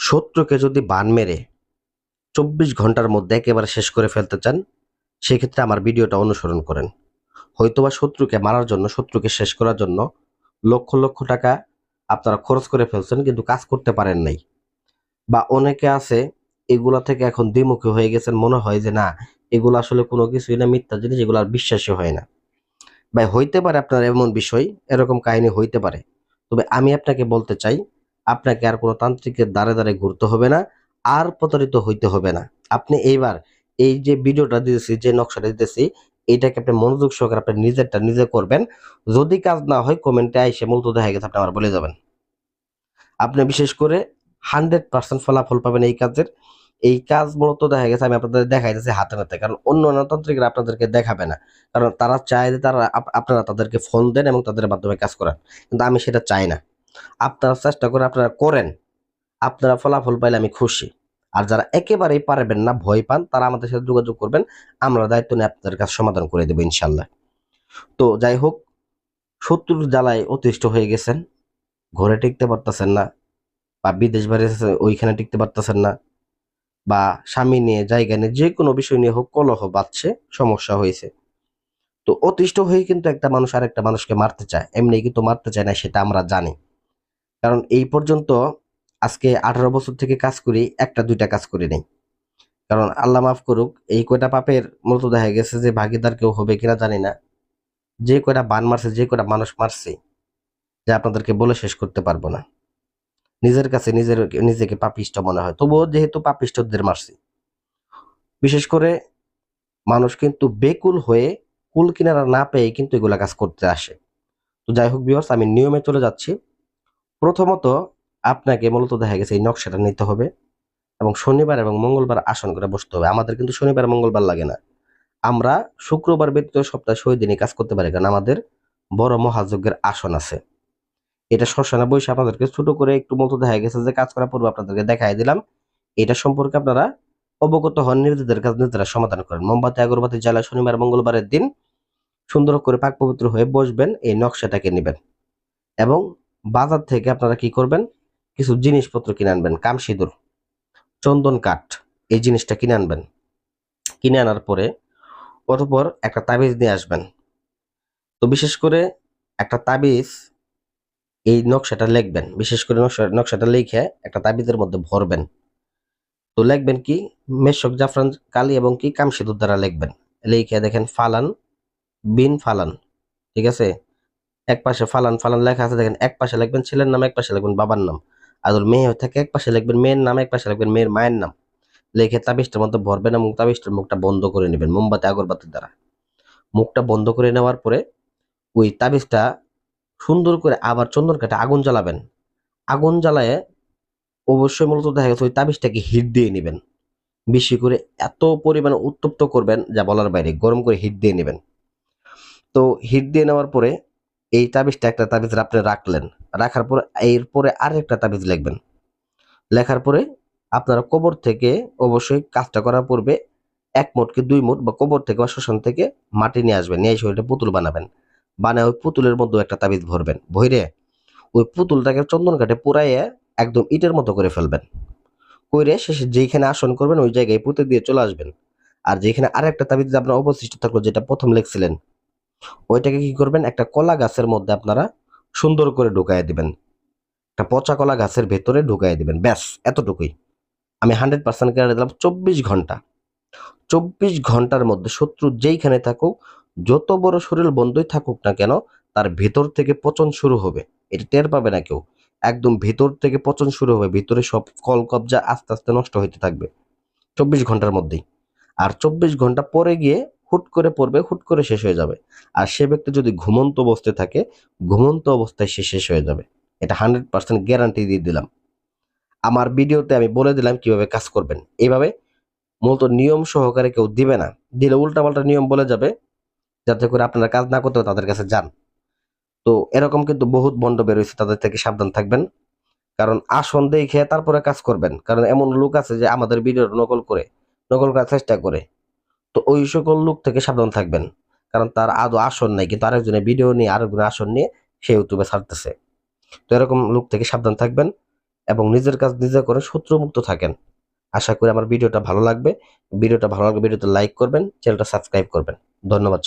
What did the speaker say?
শত্রুকে যদি বান মেরে ২৪ ঘন্টার মধ্যে একেবারে শেষ করে ফেলতে চান, সেক্ষেত্রে আমার ভিডিওটা অনুসরণ করেন। হয়তোবা শত্রুকে মারার জন্য, শত্রুকে শেষ করার জন্য লক্ষ লক্ষ টাকা আপনারা খরচ করে ফেলছেন, কিন্তু কাজ করতে পারেন নাই। বা অনেকে আছে এগুলা থেকে এখন দ্বিমুখী হয়ে গেছেন, মনে হয় যে না, এগুলো আসলে কোনো কিছুই না, মিথ্যা জিনিস, এগুলো আর বিশ্বাসই হয় না। ভাই, হইতে পারে আপনার এমন বিষয়, এরকম কাহিনী হইতে পারে। তবে আমি আপনাকে বলতে চাই, আপনাকে আর কোনো তান্ত্রিকের দ্বারে দ্বারে ঘুরতে হবে না, আর প্রতারিত হইতে হবে না। আপনি এইবার এই যে ভিডিওটা দিতেছি, যে নকশাটা দিতেছি, এইটাকে আপনি মনোযোগ সহকারে আপনি নিজেরটা নিজে করবেন। যদি কাজ না হয় কমেন্টে আইসে মূলত দেখা গেছে আপনি আমার বলে যাবেন। আপনি বিশেষ করে 100% ফলাফল পাবেন এই কাজের। এই কাজ মূলত দেখা গেছে আমি আপনাদের দেখাইতেছি হাতে নাতে, কারণ অন্য তান্ত্রিকরা আপনাদেরকে দেখাবে না। কারণ তারা চায় যে তারা আপনারা তাদেরকে ফোন দেন এবং তাদের মাধ্যমে কাজ করান, কিন্তু আমি সেটা চাই না। আপনারা চেষ্টা করে আপনারা করেন, আপনারা ফলাফল পাইলে আমি খুশি। আর যারা একেবারেই পারবেন না, ভয় পান, তারা আমাদের সাথে যোগাযোগ করবেন, আমরা দায়িত্ব নিয়ে আপনাদের কাছে সমাধান করে দেবো ইনশাল্লাহ। তো যাই হোক, শত্রুর জ্বালায় অতিষ্ঠ হয়ে গেছেন, ঘরে টিকতে পারতেছেন না, বা বিদেশ বাইরে ওইখানে টিকতে পারতেছেন না, বা স্বামী নিয়ে, জায়গা নিয়ে, যে কোনো বিষয় নিয়ে হোক, কলহ বাধছে, সমস্যা হয়েছে। তো অতিষ্ঠ হয়ে কিন্তু একটা মানুষ আরেকটা মানুষকে মারতে চায়, এমনি কিন্তু মারতে চায় না, সেটা আমরা জানি। কারণ এই পর্যন্ত আজকে 18 বছর থেকে কাজ করি, একটা দুইটা কাজ করি নাই। কারণ আল্লাহ মাফ করুক, এই কয়টা পাপের মূলত দেখা গেছে যে ভাগিদার কেউ হবে কিনা জানি না। যে কয়টা বান মারছে, যে কয়টা মানুষ মারছে, যে আপনাদেরকে বলে শেষ করতে পারবো না। নিজের কাছে নিজেকে পাপিষ্ট মনে হয়, তবুও যেহেতু পাপিষ্টদের মারছি। বিশেষ করে মানুষ কিন্তু বেকুল হয়ে, কুল কিনারা না পেয়ে কিন্তু এগুলা কাজ করতে আসে। তো যাই হোক ভিউয়ার্স, আমি নিয়মে চলে যাচ্ছি। প্রথমত আপনাকে মূলত দেখা গেছে এই নকশাটা নিতে হবে এবং শনিবার এবং মঙ্গলবার আসন করে বসতে হবে। আমাদের কিন্তু শনিবার মঙ্গলবার লাগে না, আমরা শুক্রবার ব্যতীত সপ্তাহে ৬ দিনই কাজ করতে পারি, কারণ আমাদের বড় মহাযজ্ঞের আসন আছে। এটা শ্মশানে বসে আপনাদেরকে ছোট করে একটু মতো দেখা গেছে যে কাজ করার পূর্বে আপনাদেরকে দেখাই দিলাম। এটা সম্পর্কে আপনারা অবগত হন, নিজেদের কাজ নিজেরা সমাধান করেন। মোমবাতি আগরবাতি জ্বালা শনিবার মঙ্গলবারের দিন সুন্দর করে পাক পবিত্র হয়ে বসবেন, এই নকশাটাকে নেবেন এবং বাজার থেকে আপনারা কি করবেন, কিছু জিনিসপত্র কিনে আনবেন। কামসিঁদুর, চন্দন কাঠ, এই জিনিসটা কিনে আনবেন। কিনে আনার পরে অতঃপর একটা তাবিজ নিয়ে আসবেন। তো বিশেষ করে একটা তাবিজ, এই নকশাটা লিখবেন, বিশেষ করে নকশাটা লিখে একটা তাবিজের মধ্যে ভরবেন। তো লিখবেন কি, মেশক, জাফরান, কালি এবং কি কামসিঁদুর দ্বারা লিখবেন। লিখে দেখেন ফালান বিন ফালান, ঠিক আছে? এক পাশে ফালান ফালান লেখা আছে, দেখেন এক পাশে লিখবেন ছেলের নাম, এক পাশে লিখবেন বাবার নাম। আর যদি মেয়ে হয়ে থাকে এক পাশে লিখবেন মেয়ের নাম, এক পাশে লিখবেন মেয়ের মায়ের নাম। লিখে তাবিজটার মধ্যে ভরবেন এবং তাবিজটার মুখটা বন্ধ করে নেবেন মোমবাতি আগরবাতির দ্বারা। মুখটা বন্ধ করে নেওয়ার পরে ওই তাবিজটা সুন্দর করে আবার চন্দন কাঠে আগুন জ্বালাবেন। আগুন জ্বালায় অবশ্যই মূলত দেখা গেছে ওই তাবিজটাকে হিট দিয়ে নেবেন, বেশি করে এত পরিমাণে উত্তপ্ত করবেন যা বলার বাইরে, গরম করে হিট দিয়ে নেবেন। তো হিট দিয়ে নেওয়ার পরে এই তাবিজটা, একটা তাবিজ আপনি রাখলেন, রাখার পরে এরপরে আরেকটা তাবিজ লিখবেন। লেখার পরে আপনারা কবর থেকে, অবশ্যই কাজটা করার পূর্বে ১ মুঠ কি ২ মুঠ বা কবর থেকে বা শ্মশান থেকে মাটি নিয়ে আসবেন, নিয়ে এসে ওইটা পুতুল বানাবেন। বানায় ওই পুতুলের মধ্যে একটা তাবিজ ভরবেন, ভইরে ওই পুতুলটাকে চন্দন কাঠে পুড়াইয়া একদম ইটের মতো করে ফেলবেন। কইরে শেষে যেইখানে আসন করবেন ওই জায়গায় পুঁতে দিয়ে চলে আসবেন। আর যেখানে আরেকটা তাবিজ আপনার অবশিষ্ট থাকলো, যেটা প্রথম লিখছিলেন, ওইটাকে কি করবেন, একটা কলা গাছের মধ্যে আপনারা সুন্দর করে ঢুকাইয়া দিবেন। একটা পচা কলা গাছের ভেতরে ঢুকাইয়া দিবেন, ব্যাস এতটুকুই। আমি 100% গ্যারান্টি দিলাম। ২৪ ঘন্টা, ২৪ ঘন্টার মধ্যে শত্রু যেইখানে থাকুক, যত বড় শরীর বন্ধই থাকুক না কেন, তার ভেতর থেকে পচন শুরু হবে। এটা টের পাবে না কেউ। একদম ভেতর থেকে পচন শুরু হবে, ভিতরে সব কলকবজা আস্তে আস্তে নষ্ট হইতে থাকবে ২৪ ঘন্টার মধ্যেই। আর ২৪ ঘন্টা পরে গিয়ে হুট করে পড়বে, হুট করে শেষ হয়ে যাবে। আর সে ব্যক্তি যদি ঘুমন্ত অবস্থায় থাকে, ঘুমন্ত অবস্থায় সে শেষ হয়ে যাবে। এটা 100% গ্যারান্টি দিয়ে দিলাম। আমার ভিডিওতে আমি বলে দিলাম কিভাবে কাজ করবেন। এইভাবে মূলত নিয়ম সহকারে কেউ দিবে না, দিলে উল্টাপাল্টা নিয়ম বলে যাবে, যাতে করে আপনারা কাজ না করতে তাদের কাছে যান। তো এরকম কিন্তু বহুত বন্ড বেরোইছে, তাদের থেকে সাবধান থাকবেন। কারণ আসন দেখে তারপরে কাজ করবেন, কারণ এমন লোক আছে যে আমাদের ভিডিও নকল করার চেষ্টা করে। তো ওই সকল লোক থেকে সাবধান থাকবেন, কারণ তার আদৌ আসন নাই, কিন্তু আরেকজনের ভিডিও নিয়ে, আরেকজনের আসন নিয়ে সে ইউটিউবে ছাড়তেছে। তো এরকম লোক থেকে সাবধান থাকবেন এবং নিজের কাজ নিজে করে শত্রুমুক্ত থাকেন। আশা করি আমার ভিডিওটা ভালো লাগবে। ভিডিওতে লাইক করবেন, চ্যানেলটা সাবস্ক্রাইব করবেন। ধন্যবাদ।